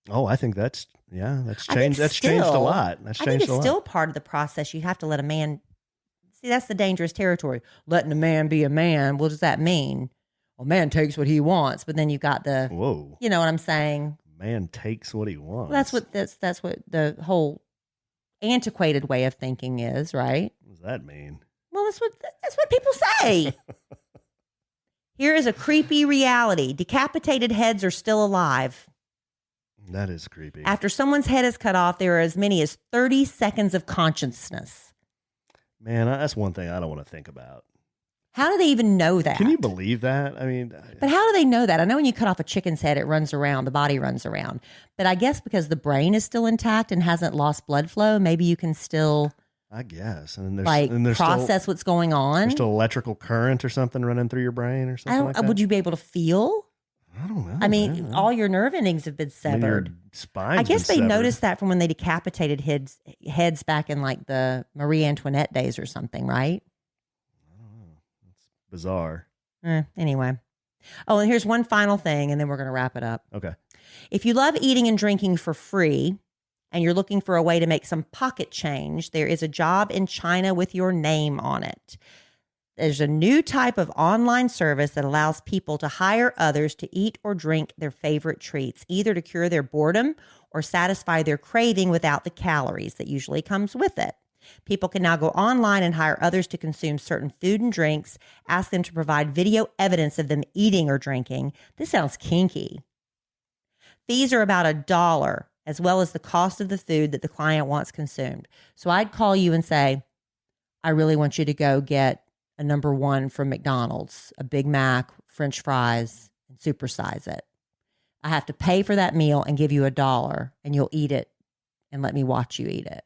Oh, I think that's changed. That's changed a lot. I think it's still part of the process. You have to let a man. See, that's the dangerous territory. Letting a man be a man. What does that mean? Well, man takes what he wants, but then you got the. Whoa. You know what I'm saying? Man takes what he wants. Well, that's what the whole antiquated way of thinking is, right? What does that mean? Well, that's what people say. Here is a creepy reality. Decapitated heads are still alive. That is creepy. After someone's head is cut off, there are as many as 30 seconds of consciousness. Man, that's one thing I don't want to think about. How do they even know that? Can you believe that? I mean, but how do they know that? I know when you cut off a chicken's head, it runs around, the body runs around. But I guess because the brain is still intact and hasn't lost blood flow, maybe you can still, I guess, and there's process what's going on. There's still electrical current or something running through your brain or something like that. Would you be able to feel? I don't know. I mean, all your nerve endings have been severed. Your spine's I guess they been severed. noticed that from when they decapitated heads back in like the Marie Antoinette days or something, right? I don't know. It's bizarre. Anyway. Oh, and here's one final thing, and then we're going to wrap it up. Okay. If you love eating and drinking for free, and you're looking for a way to make some pocket change, there is a job in China with your name on it. There's a new type of online service that allows people to hire others to eat or drink their favorite treats, either to cure their boredom or satisfy their craving without the calories that usually comes with it. People can now go online and hire others to consume certain food and drinks, ask them to provide video evidence of them eating or drinking. This sounds kinky. Fees are about $1, as well as the cost of the food that the client wants consumed. So I'd call you and say, I really want you to go get a number one from McDonald's, a Big Mac, French fries, and supersize it. I have to pay for that meal and give you $1, and you'll eat it and let me watch you eat it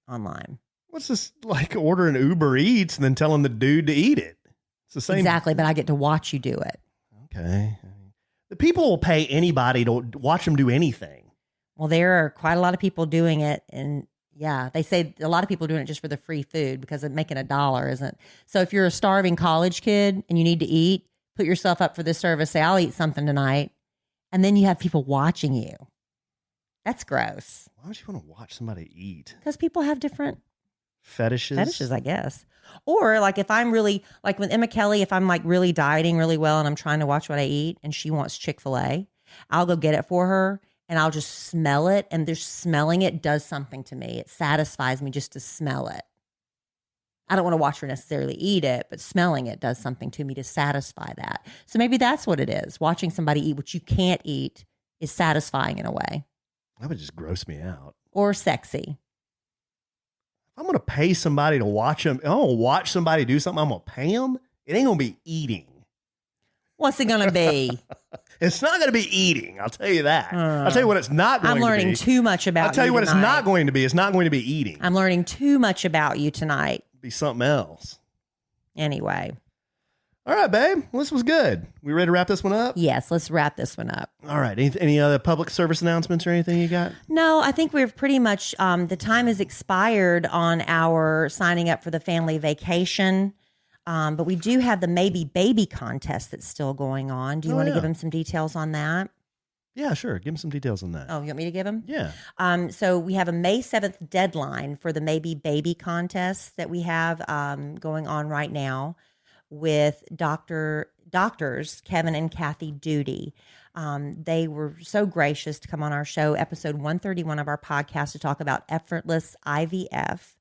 online. What's this, like ordering Uber Eats and then telling the dude to eat it? It's the same. Exactly, but I get to watch you do it. Okay. The people will pay anybody to watch them do anything. Well, there are quite a lot of people doing it, and yeah, they say a lot of people are doing it just for the free food because of making $1 isn't. So if you're a starving college kid and you need to eat, put yourself up for this service. Say, I'll eat something tonight. And then you have people watching you. That's gross. Why would you want to watch somebody eat? Because people have different fetishes, I guess. Or like if I'm really, like with Emma Kelly, if I'm like really dieting really well and I'm trying to watch what I eat and she wants Chick-fil-A, I'll go get it for her. And I'll just smell it, and just smelling it does something to me. It satisfies me just to smell it. I don't want to watch her necessarily eat it, but smelling it does something to me to satisfy that. So maybe that's what it is. Watching somebody eat what you can't eat is satisfying in a way. That would just gross me out. Or sexy. If I'm going to pay somebody to watch them, I'm going to watch somebody do something, I'm going to pay them. It ain't going to be eating. What's it going to be? It's not going to be eating. I'll tell you that. I'll tell you what it's not going to be. I'm learning too much about you. I'll tell you what tonight. It's not going to be. It's not going to be eating. I'm learning too much about you tonight. It'll be something else. Anyway. All right, babe. Well, this was good. We ready to wrap this one up? Yes, let's wrap this one up. All right. Any other public service announcements or anything you got? No, I think we're pretty much, the time has expired on our signing up for the family vacation. But we do have the Maybe Baby contest that's still going on. Do you want to give them some details on that? Yeah, sure. Give them some details on that. Oh, you want me to give them? Yeah. So we have a May 7th deadline for the Maybe Baby contest that we have going on right now with doctors Kevin and Kathy Duty. They were so gracious to come on our show, episode 131 of our podcast, to talk about effortless IVF.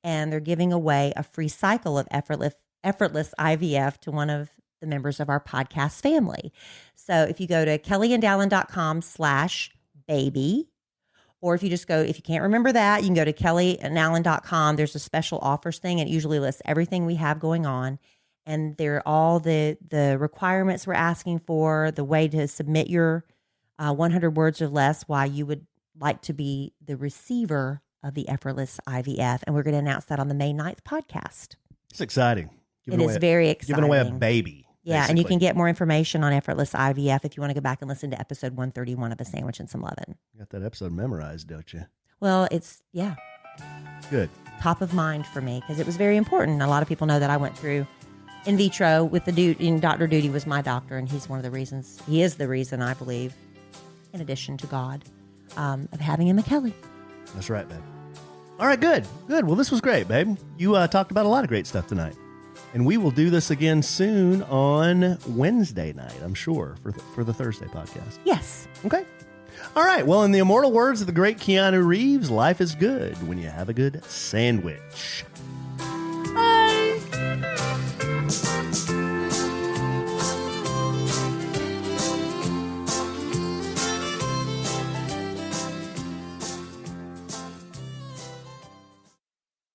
And they're giving away a free cycle of effortless IVF to one of the members of our podcast family. So if you go to kellyandallen.com/baby, or if you can't remember that, you can go to kellyandallen.com. There's a special offers thing. And it usually lists everything we have going on. and they're all the requirements we're asking for, the way to submit your 100 words or less, why you would like to be the receiver of the effortless IVF. And we're going to announce that on the May 9th podcast. It's exciting. It is very exciting. Giving away a baby. Yeah, basically. and you can get more information on effortless IVF if you want to go back and listen to episode 131 of A Sandwich and Some Lovin'. You got that episode memorized, don't you? Well, it's, Good. top of mind for me because it was very important. A lot of people know that I went through in vitro with the dude, and Dr. Duty was my doctor, and he's one of the reasons, he is the reason, I believe, in addition to God, of having him a Kelly. That's right, babe. All right, good. Well, this was great, babe. You talked about a lot of great stuff tonight. And we will do this again soon on Wednesday night, I'm sure, for the Thursday podcast. Yes. Okay. All right. Well, in the immortal words of the great Keanu Reeves, life is good when you have a good sandwich.